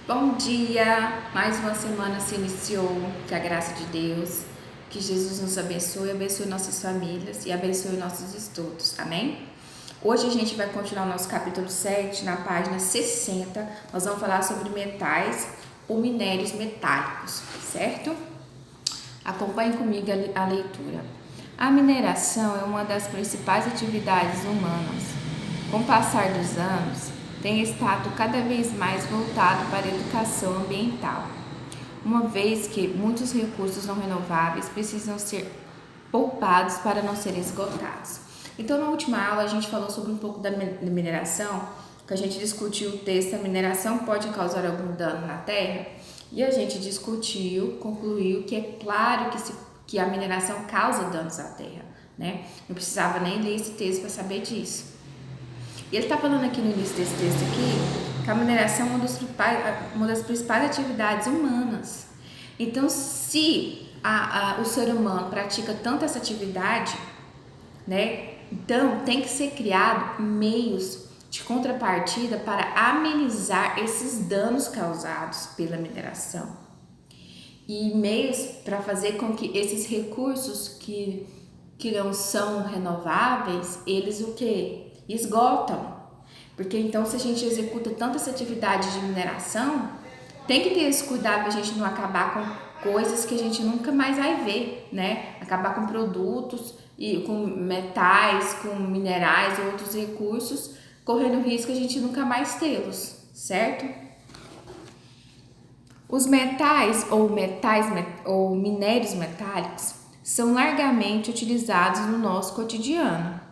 Bom dia! Mais uma semana se iniciou, que a graça de Deus, que Jesus nos abençoe nossas famílias e abençoe nossos estudos, amém? Hoje a gente vai continuar o nosso capítulo 7, na página 60, nós vamos falar sobre metais ou minérios metálicos, certo? Acompanhe comigo a leitura. A mineração é uma das principais atividades humanas. Com o passar dos anos, tem estado cada vez mais voltado para a educação ambiental, uma vez que muitos recursos não renováveis precisam ser poupados para não serem esgotados. Então, na última aula, a gente falou sobre um pouco da mineração, que a gente discutiu o texto: a mineração pode causar algum dano na terra? E a gente discutiu, concluiu que é claro que a mineração causa danos à terra, né? Não precisava nem ler esse texto para saber disso. E ele está falando aqui no início desse texto aqui que a mineração é uma das principais atividades humanas. Então, se o ser humano pratica tanto essa atividade, né? Então, tem que ser criado meios de contrapartida para amenizar esses danos causados pela mineração. E meios para fazer com que esses recursos que não são renováveis, eles o que? Esgotam. Porque então, se a gente executa tanto essa atividade de mineração, tem que ter esse cuidado para a gente não acabar com coisas que a gente nunca mais vai ver, né? Acabar com produtos e com metais, com minerais ou outros recursos, correndo risco a gente nunca mais tê-los, certo? Os metais ou minérios metálicos são largamente utilizados no nosso cotidiano.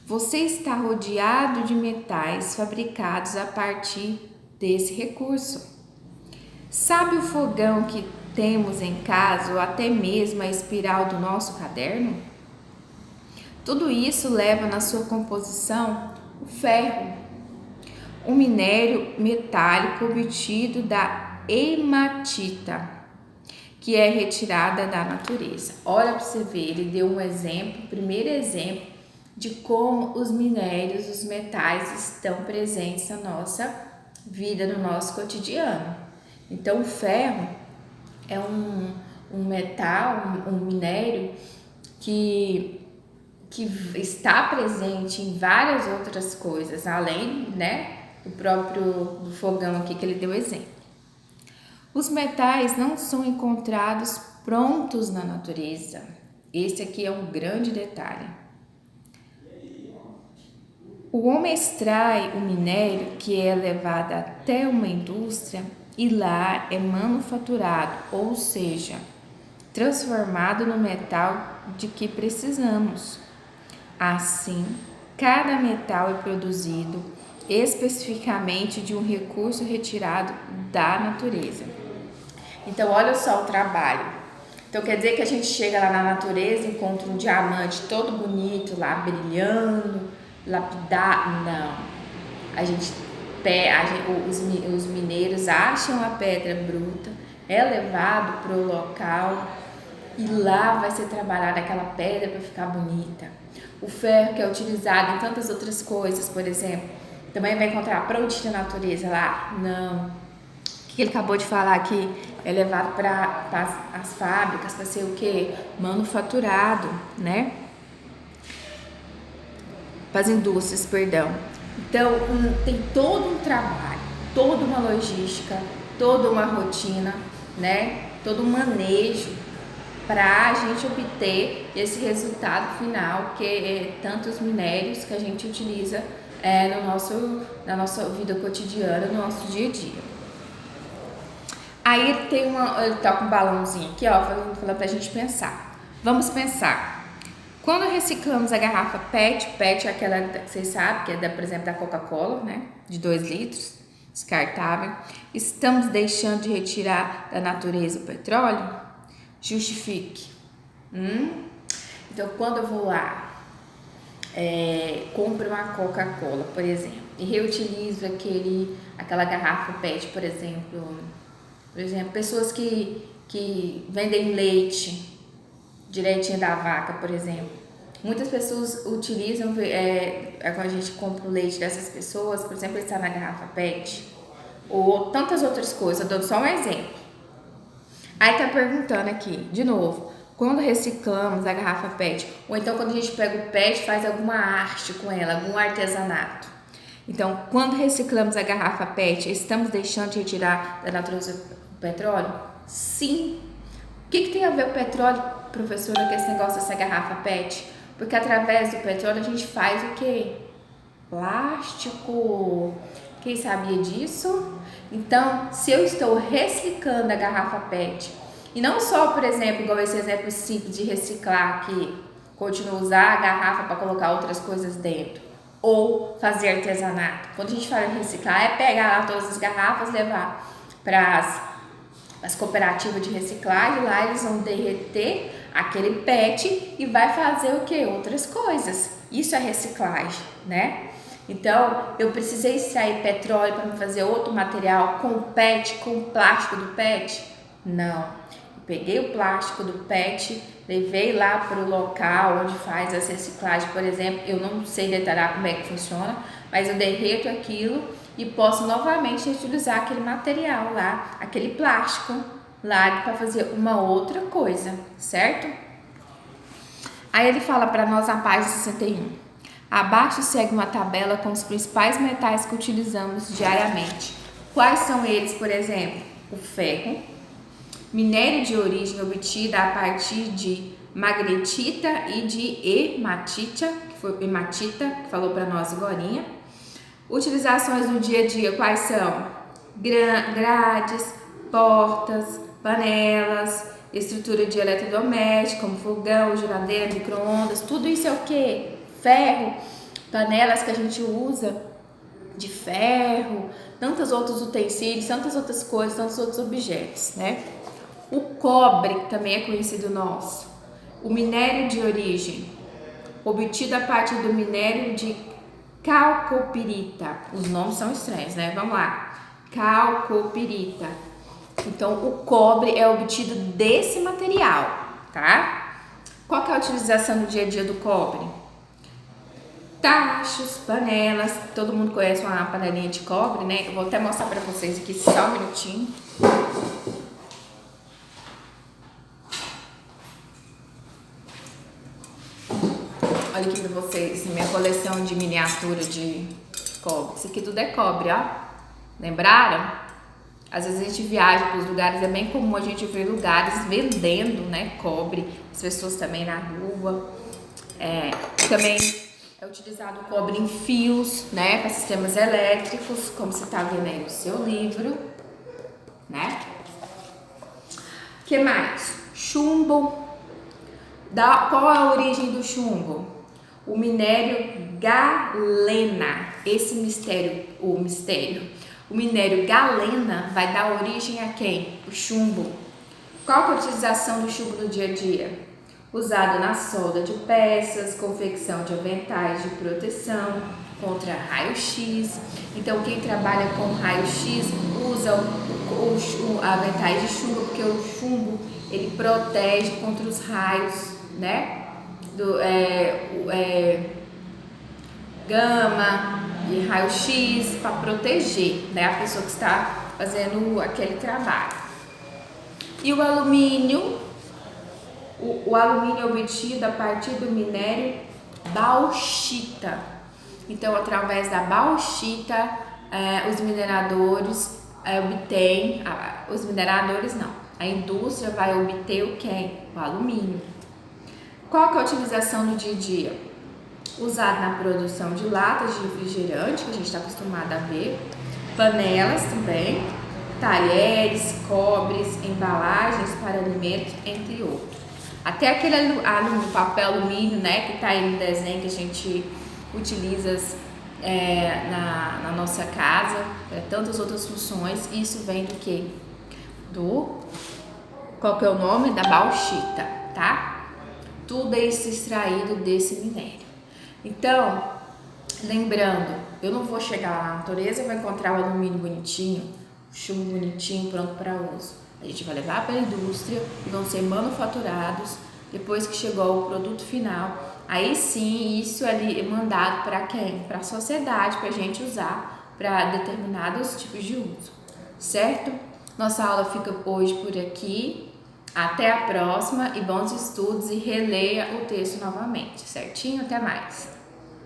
Você está rodeado de metais fabricados a partir desse recurso. Sabe o fogão que temos em casa ou até mesmo a espiral do nosso caderno? Tudo isso leva na sua composição o ferro, um minério metálico obtido da hematita, que é retirada da natureza. Olha para você ver, ele deu um exemplo, primeiro exemplo de como os minérios, os metais estão presentes na nossa vida, no nosso cotidiano. Então, o ferro é um metal, um minério que está presente em várias outras coisas, além, né, do próprio fogão aqui que ele deu exemplo. Os metais não são encontrados prontos na natureza. Esse aqui é um grande detalhe. O homem extrai o minério que é levado até uma indústria e lá é manufaturado, ou seja, transformado no metal de que precisamos. Assim, cada metal é produzido especificamente de um recurso retirado da natureza. Então, olha só o trabalho. Então, quer dizer que a gente chega lá na natureza e encontra um diamante todo bonito lá, brilhando, lapidado? Não. Os mineiros acham a pedra bruta, é levado para o local e lá vai ser trabalhada aquela pedra para ficar bonita. O ferro, que é utilizado em tantas outras coisas, por exemplo, também vai encontrar prontinho na natureza lá? Não. O que ele acabou de falar aqui é levado para as fábricas para ser o quê? Manufaturado, né? Para as indústrias, perdão. Então, tem todo um trabalho, toda uma logística, toda uma rotina, né? Todo um manejo para a gente obter esse resultado final, que é tantos minérios que a gente utiliza na nossa vida cotidiana, no nosso dia a dia. Aí ele toca um balãozinho aqui, ó, falando pra gente pensar. Vamos pensar. Quando reciclamos a garrafa PET é aquela que vocês sabem, que é, por exemplo, da Coca-Cola, né? De 2 litros, descartável. Estamos deixando de retirar da natureza o petróleo? Justifique. Então, quando eu vou lá, compro uma Coca-Cola, por exemplo, e reutilizo aquela garrafa PET, por exemplo, pessoas que vendem leite direitinho da vaca, por exemplo. Muitas pessoas utilizam, quando a gente compra o leite dessas pessoas, por exemplo, ele está na garrafa PET, ou tantas outras coisas, dando só um exemplo. Aí tá perguntando aqui, de novo, quando reciclamos a garrafa PET, ou então quando a gente pega o PET e faz alguma arte com ela, algum artesanato. Então, quando reciclamos a garrafa PET, estamos deixando de retirar da natureza o petróleo? Sim. O que tem a ver o petróleo, professora, com esse negócio dessa garrafa PET? Porque através do petróleo a gente faz o quê? Plástico. Quem sabia disso? Então, se eu estou reciclando a garrafa PET, e não só, por exemplo, igual esse exemplo simples de reciclar aqui, continuo a usar a garrafa para colocar outras coisas dentro, ou fazer artesanato. Quando a gente fala em reciclar, é pegar lá todas as garrafas, levar para as cooperativas de reciclagem, lá eles vão derreter aquele PET e vai fazer o que? Outras coisas. Isso é reciclagem, né? Então, eu precisei extrair petróleo para fazer outro material com PET, com o plástico do PET? Não. Eu peguei o plástico do PET, levei lá para o local onde faz as reciclagens, por exemplo. Eu não sei detalhar como é que funciona, mas eu derreto aquilo e posso novamente reutilizar aquele material lá, aquele plástico lá para fazer uma outra coisa, certo? Aí ele fala para nós na página 61. Abaixo segue uma tabela com os principais metais que utilizamos diariamente. Quais são eles, por exemplo? O ferro, minério de origem obtida a partir de magnetita e de hematita, que falou para nós agorinha. Utilizações no dia a dia, quais são? Grades, portas, panelas, estrutura de eletrodoméstico, como fogão, geladeira, micro-ondas, tudo isso é o que? Ferro, panelas que a gente usa de ferro, tantos outros utensílios, tantas outras coisas, tantos outros objetos, né? O cobre também é conhecido nosso. O minério de origem, obtido a partir do minério de calcopirita. Os nomes são estranhos, né? Vamos lá. Calcopirita. Então, o cobre é obtido desse material, tá? Qual que é a utilização no dia a dia do cobre? Tachos, panelas. Todo mundo conhece uma panelinha de cobre, né? Eu vou até mostrar pra vocês aqui só um minutinho. Olha aqui pra vocês, minha coleção de miniatura de cobre. Isso aqui tudo é cobre, ó. Lembraram? Às vezes a gente viaja para os lugares, é bem comum a gente ver lugares vendendo, né, cobre. As pessoas também na rua. Também é utilizado o cobre em fios, né, para sistemas elétricos, como você está vendo aí no seu livro, né? O que mais? Chumbo. Qual é a origem do chumbo? O minério galena. O minério galena vai dar origem a quem? O chumbo. Qual que é a utilização do chumbo no dia a dia? Usado na solda de peças, confecção de aventais de proteção contra raio-x. Então, quem trabalha com raio-x usa aventais de chumbo, porque o chumbo ele protege contra os raios, né? Gama e raio-x, para proteger, né, a pessoa que está fazendo aquele trabalho. E o alumínio, o alumínio é obtido a partir do minério bauxita. Então, através da bauxita, os mineradores obtêm, a indústria vai obter o quê? O alumínio. Qual que é a utilização no dia a dia? Usado na produção de latas de refrigerante, que a gente está acostumado a ver, panelas também, talheres, cobres, embalagens para alimentos, entre outros. Até aquele papel alumínio, né, que está aí no desenho que a gente utiliza na nossa casa, para tantas outras funções. Isso vem do quê? Qual que é o nome? Da bauxita, tá? Tudo é extraído desse minério. Então, lembrando, eu não vou chegar lá na natureza e vou encontrar o alumínio bonitinho, o chumbo bonitinho, pronto para uso. A gente vai levar para a indústria e vão ser manufaturados. Depois que chegou o produto final, aí sim, isso ali é mandado para quem? Para a sociedade, para a gente usar para determinados tipos de uso, certo? Nossa aula fica hoje por aqui. Até a próxima e bons estudos, e releia o texto novamente, certinho? Até mais!